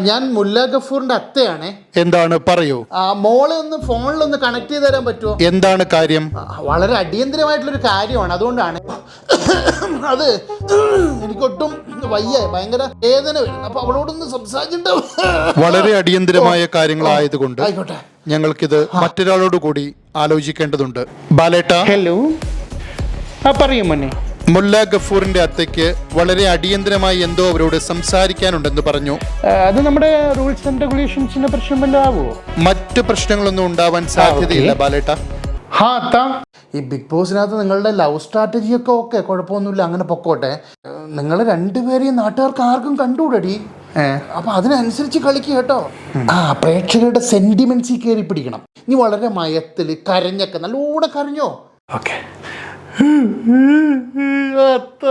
ഞാൻ മുല്ല ഗഫൂറിന്റെ അത്തയാണേ. എന്താണ്, പറയൂ. മോളെ ഒന്ന് ഫോണിലൊന്ന് കണക്ട് ചെയ്ത് തരാൻ പറ്റുമോ? എന്താണ് കാര്യം? വളരെ അടിയന്തരമായിട്ടുള്ളൊരു കാര്യമാണ്, അതുകൊണ്ടാണ്. അത് എനിക്കൊട്ടും വയ്യ, ഭയങ്കര വേദന വരുന്നു. അപ്പൊ അവളോടൊന്ന് സംസാരിച്ചിട്ട്. വളരെ അടിയന്തരമായ കാര്യങ്ങളായതുകൊണ്ട് ആയിക്കോട്ടെ, ഞങ്ങൾക്കിത് മറ്റൊരാളോട് കൂടി ആലോചിക്കേണ്ടതുണ്ട്. ബാലേട്ട, ഹലോ. പറയൂ മോനെ. മുല്ല ഗഫൂറിന്റെ അത്തയ്ക്ക് വളരെ അടിയന്തരമായി എന്തോ അവരോട് സംസാരിക്കാനുണ്ടെന്ന് പറഞ്ഞു. അത് നമ്മുടെ റൂൾസ് ആൻഡ് റെഗുലേഷൻസിന്റെ പ്രശ്നം വല്ലതും ആവുമോ? മറ്റു പ്രശ്നങ്ങളൊന്നും ഉണ്ടാവാൻ സാധ്യതയില്ല ബാലേട്ട. ഈ ബിഗ് ബോസിനകത്ത് നിങ്ങളുടെ ലവ് സ്ട്രാറ്റജി ഒക്കെ ഓക്കെ, കുഴപ്പമൊന്നുമില്ല, അങ്ങനെ പൊക്കോട്ടെ. നിങ്ങൾ രണ്ടുപേരെയും നാട്ടുകാർക്ക് ആർക്കും കണ്ടുകൂടടി. അപ്പൊ അതിനനുസരിച്ച് കളിക്കുക കേട്ടോ. പ്രേക്ഷകരുടെ സെന്റിമെന്റ്സിൽ കയറി പിടിക്കണം. നീ വളരെ മയത്തില് കരഞ്ഞൊക്കെ നല്ലോണം കരഞ്ഞോ. ഓക്കെ. അത്ത